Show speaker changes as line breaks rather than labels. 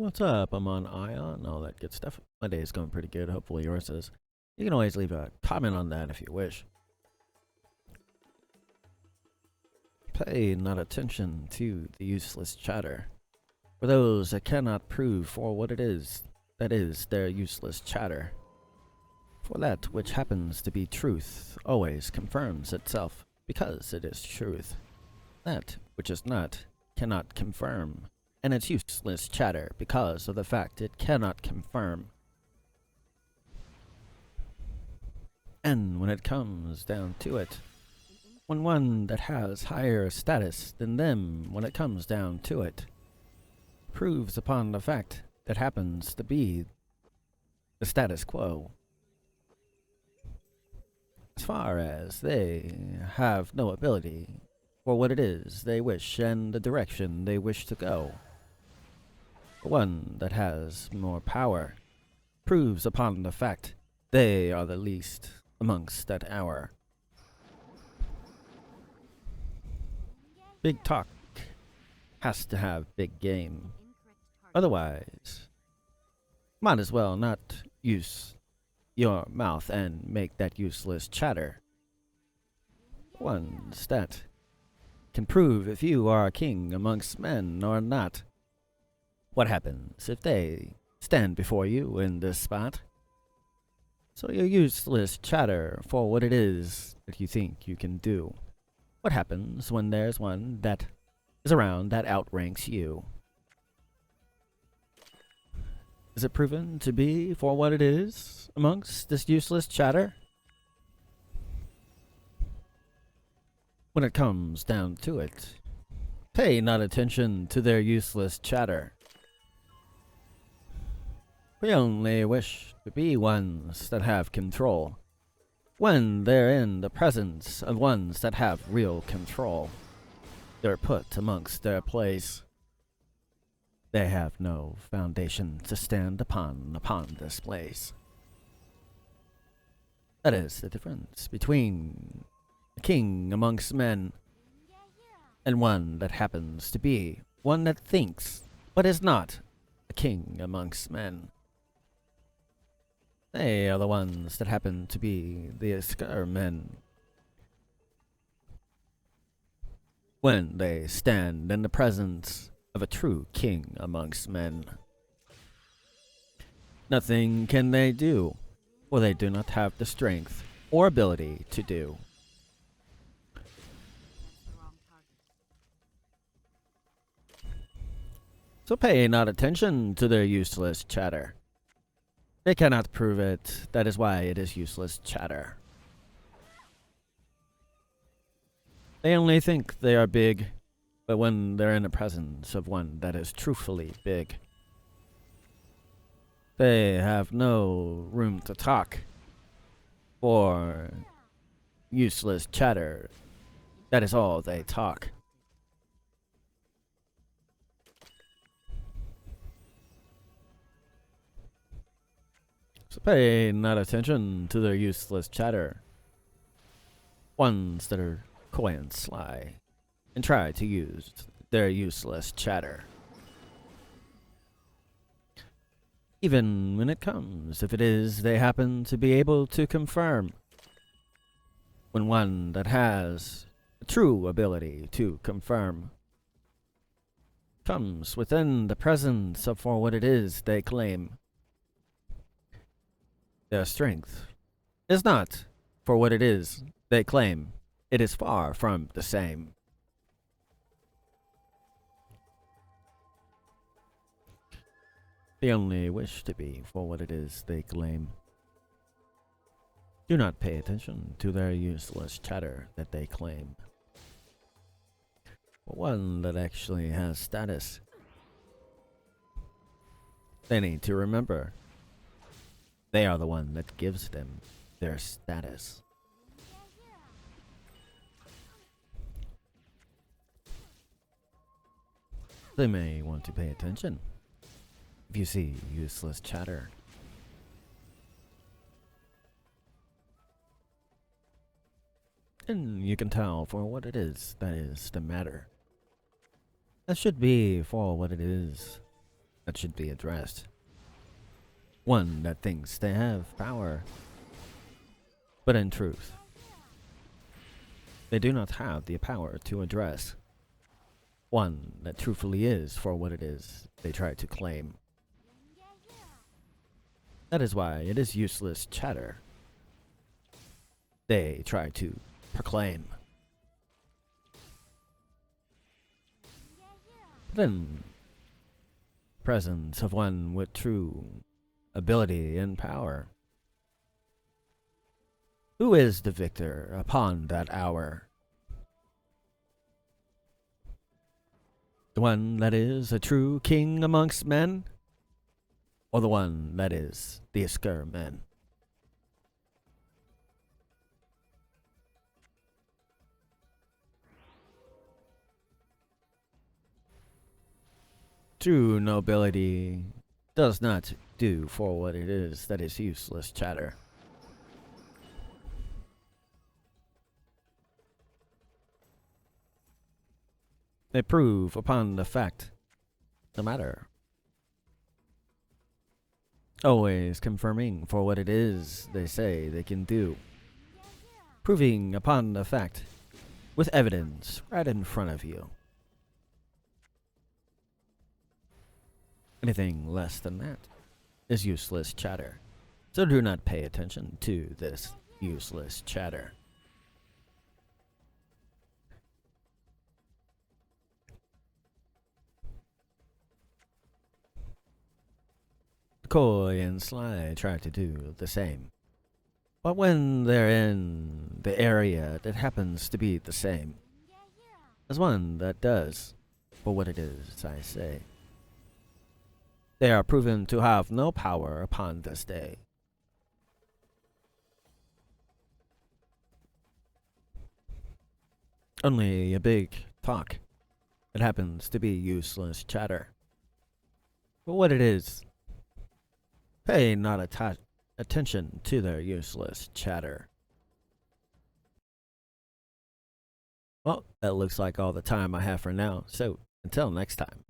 What's up? I'm on Ion, all that good stuff. My day is going pretty good. Hopefully yours is. You can always leave a comment on that if you wish. Pay not attention to the useless chatter. For those that cannot prove for what it is, that is their useless chatter. For that which happens to be truth always confirms itself, because it is truth. That which is not cannot confirm, and it's useless chatter because of the fact it cannot confirm. And when it comes down to it, when one that has higher status than them, when it comes down to it, proves upon the fact that happens to be the status quo, as far as they have no ability for what it is they wish and the direction they wish to go. One that has more power proves upon the fact they are the least amongst that hour. Big talk has to have big game. Otherwise, might as well not use your mouth and make that useless chatter. Ones that can prove if you are a king amongst men or not. What happens if they stand before you in this spot? So your useless chatter for what it is that you think you can do. What happens when there's one that is around that outranks you? Is it proven to be for what it is amongst this useless chatter? When it comes down to it, pay not attention to their useless chatter. We only wish to be ones that have control. When they're in the presence of ones that have real control, they're put amongst their place. They have no foundation to stand upon this place. That is the difference between a king amongst men and one that happens to be one that thinks but is not a king amongst men. They are the ones that happen to be the Iskar men. When they stand in the presence of a true king amongst men, nothing can they do, for they do not have the strength or ability to do. So pay not attention to their useless chatter. They cannot prove it, that is why it is useless chatter. They only think they are big, but when they're in the presence of one that is truthfully big, they have no room to talk for useless chatter. That is all they talk. So pay not attention to their useless chatter. Ones that are coy and sly, and try to use their useless chatter. Even when it comes, if it is they happen to be able to confirm. When one that has a true ability to confirm comes within the presence of for what it is they claim. Their strength is not for what it is they claim. It is far from the same. They only wish to be for what it is they claim. Do not pay attention to their useless chatter that they claim. For one that actually has status, they need to remember they are the one that gives them their status. They may want to pay attention if you see useless chatter. And you can tell for what it is that is the matter. That should be for what it is that should be addressed. One that thinks they have power, but in truth, they do not have the power to address. One that truthfully is for what it is they try to claim. That is why it is useless chatter they try to proclaim. But in presence of one with true ability and power, who is the victor upon that hour? The one that is a true king amongst men, or the one that is the Isker men? True nobility does not do for what it is that is useless chatter. They prove upon the fact, the matter. Always confirming for what it is they say they can do. Proving upon the fact, with evidence right in front of you. Anything less than that is useless chatter. So do not pay attention to this useless chatter. Coy and Sly try to do the same. But when they're in the area that happens to be the same as one that does for what it is I say, they are proven to have no power upon this day. Only a big talk. It happens to be useless chatter. But what it is, pay not attention to their useless chatter. Well, that looks like all the time I have for now, so until next time.